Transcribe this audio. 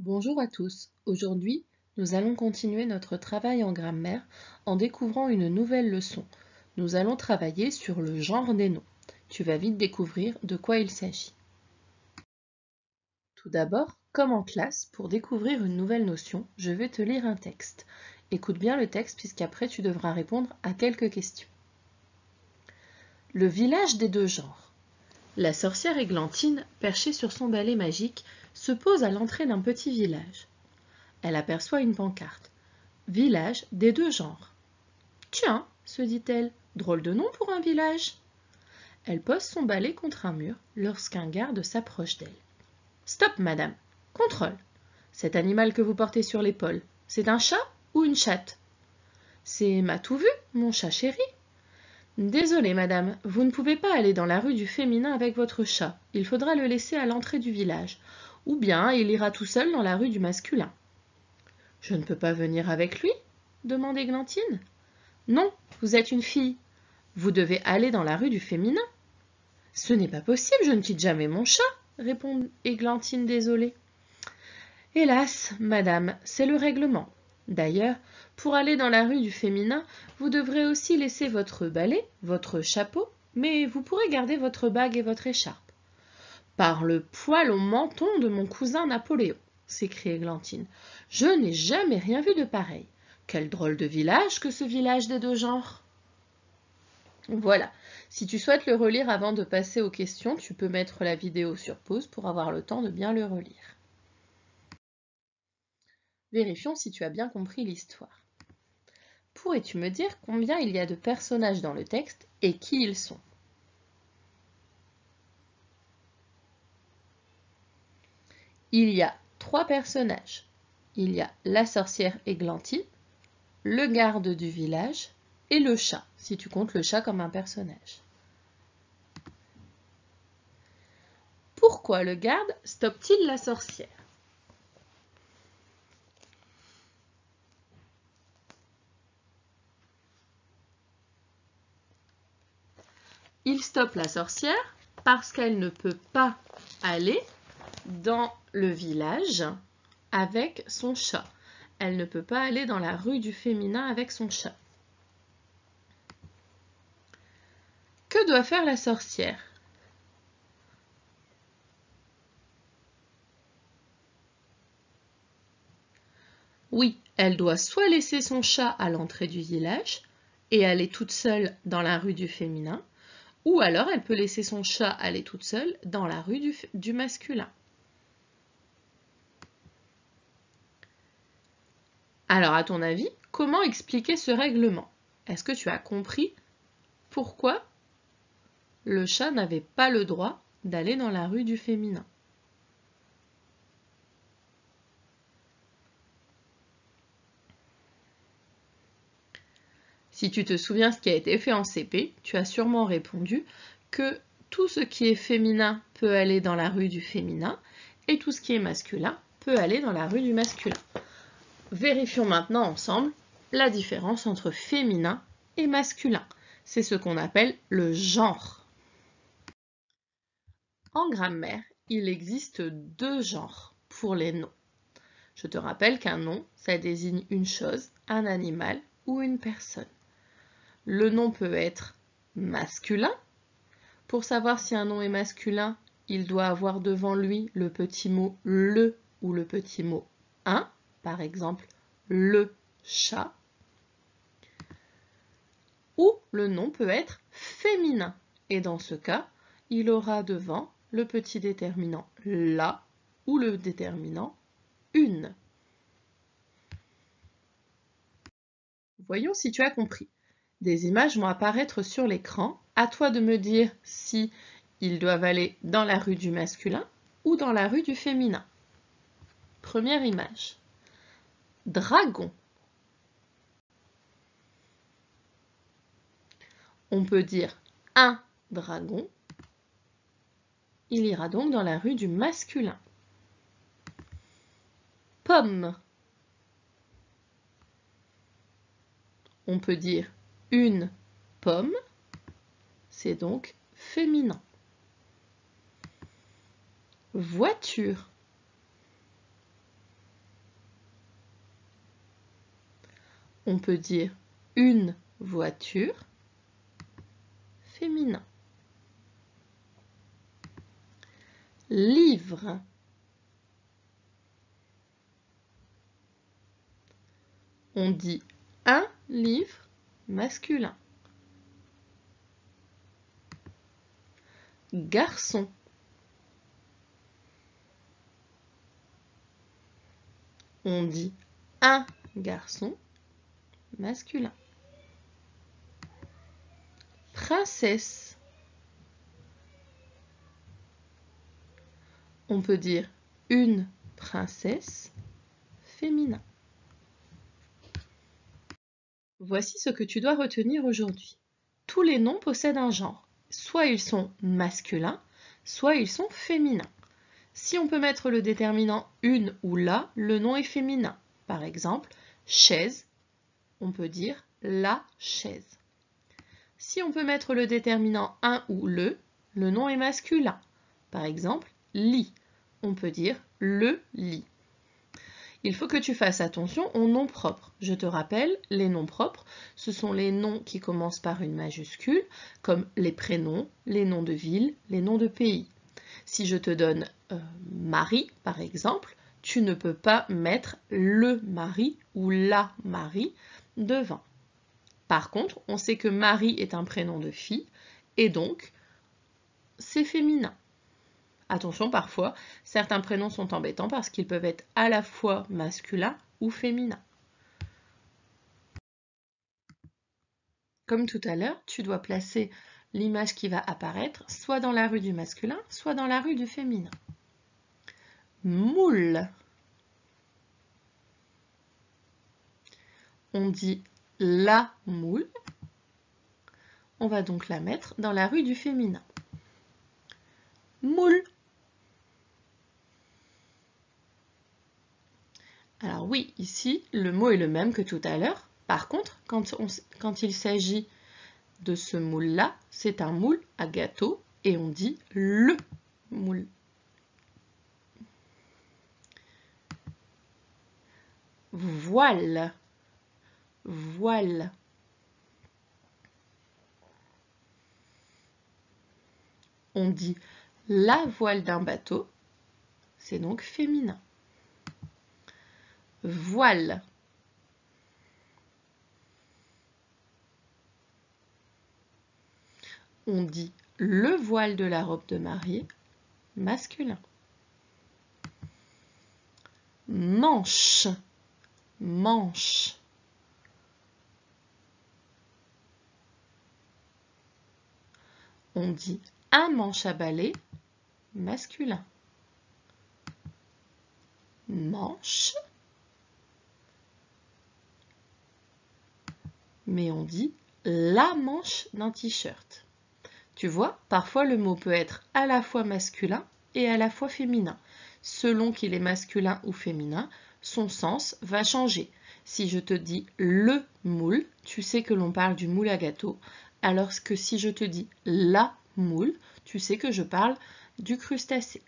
Bonjour à tous. Aujourd'hui, nous allons continuer notre travail en grammaire en découvrant une nouvelle leçon. Nous allons travailler sur le genre des noms. Tu vas vite découvrir de quoi il s'agit. Tout d'abord, comme en classe, pour découvrir une nouvelle notion, je vais te lire un texte. Écoute bien le texte puisqu'après tu devras répondre à quelques questions. Le village des deux genres. La sorcière Églantine, perchée sur son balai magique, se pose à l'entrée d'un petit village. Elle aperçoit une pancarte. Village des deux genres. Tiens, se dit-elle, drôle de nom pour un village. Elle pose son balai contre un mur lorsqu'un garde s'approche d'elle. Stop, madame. Contrôle. Cet animal que vous portez sur l'épaule, c'est un chat ou une chatte? C'est Matou-Vu, mon chat chéri. Désolée, madame, vous ne pouvez pas aller dans la rue du féminin avec votre chat. Il faudra le laisser à l'entrée du village. Ou bien il ira tout seul dans la rue du masculin. Je ne peux pas venir avec lui? Demande Églantine. Non, vous êtes une fille. Vous devez aller dans la rue du féminin. Ce n'est pas possible, je ne quitte jamais mon chat, répond Églantine désolée. Hélas, madame, c'est le règlement. D'ailleurs, pour aller dans la rue du féminin, vous devrez aussi laisser votre balai, votre chapeau, mais vous pourrez garder votre bague et votre écharpe. Par le poil au menton de mon cousin Napoléon, s'écrie Églantine. Je n'ai jamais rien vu de pareil. Quel drôle de village que ce village des deux genres. Voilà, si tu souhaites le relire avant de passer aux questions, tu peux mettre la vidéo sur pause pour avoir le temps de bien le relire. Vérifions si tu as bien compris l'histoire. Pourrais-tu me dire combien il y a de personnages dans le texte et qui ils sont? Il y a 3 personnages. Il y a la sorcière Églantine, le garde du village et le chat, si tu comptes le chat comme un personnage. Pourquoi le garde stoppe-t-il la sorcière? Il stoppe la sorcière parce qu'elle ne peut pas aller dans le village avec son chat. Elle ne peut pas aller dans la rue du féminin avec son chat. Que doit faire la sorcière? Oui, elle doit soit laisser son chat à l'entrée du village et aller toute seule dans la rue du féminin, ou alors elle peut laisser son chat aller toute seule dans la rue du masculin. Alors, à ton avis, comment expliquer ce règlement? Est-ce que tu as compris pourquoi le chat n'avait pas le droit d'aller dans la rue du féminin? Si tu te souviens ce qui a été fait en CP, tu as sûrement répondu que tout ce qui est féminin peut aller dans la rue du féminin et tout ce qui est masculin peut aller dans la rue du masculin. Vérifions maintenant ensemble la différence entre féminin et masculin. C'est ce qu'on appelle le genre. En grammaire, il existe 2 genres pour les noms. Je te rappelle qu'un nom, ça désigne une chose, un animal ou une personne. Le nom peut être masculin. Pour savoir si un nom est masculin, il doit avoir devant lui le petit mot le ou le petit mot un, par exemple le chat. Ou le nom peut être féminin. Et dans ce cas, il aura devant le petit déterminant la ou le déterminant une. Voyons si tu as compris. Des images vont apparaître sur l'écran. À toi de me dire si ils doivent aller dans la rue du masculin ou dans la rue du féminin. Première image. Dragon. On peut dire un dragon. Il ira donc dans la rue du masculin. Pomme. On peut dire une pomme. C'est donc féminin. Voiture. On peut dire une voiture, féminin. Livre. On dit un livre, masculin. Garçon. On dit un garçon, masculin. Princesse. On peut dire une princesse, féminin. Voici ce que tu dois retenir aujourd'hui. Tous les noms possèdent un genre. Soit ils sont masculins, soit ils sont féminins. Si on peut mettre le déterminant une ou la, le nom est féminin. Par exemple, chaise, on peut dire la chaise. Si on peut mettre le déterminant un ou le nom est masculin. Par exemple, lit, on peut dire le lit. Il faut que tu fasses attention aux noms propres. Je te rappelle, les noms propres, ce sont les noms qui commencent par une majuscule, comme les prénoms, les noms de ville, les noms de pays. Si je te donne Marie, par exemple, tu ne peux pas mettre le mari ou la Marie devant. Par contre, on sait que Marie est un prénom de fille, et donc, c'est féminin. Attention, parfois, certains prénoms sont embêtants parce qu'ils peuvent être à la fois masculins ou féminins. Comme tout à l'heure, tu dois placer l'image qui va apparaître soit dans la rue du masculin, soit dans la rue du féminin. Moule. On dit la moule. On va donc la mettre dans la rue du féminin. Moule. Alors oui, ici, le mot est le même que tout à l'heure. Par contre, quand il s'agit de ce moule-là, c'est un moule à gâteau et on dit le moule. Voile. Voile. On dit la voile d'un bateau, c'est donc féminin. Voile. On dit le voile de la robe de mariée, masculin. Manche. Manche. On dit un manche à balai, masculin. Manche. Mais on dit la manche d'un t-shirt. Tu vois, parfois le mot peut être à la fois masculin et à la fois féminin. Selon qu'il est masculin ou féminin, son sens va changer. Si je te dis le moule, tu sais que l'on parle du moule à gâteau, alors que si je te dis la moule, tu sais que je parle du crustacé.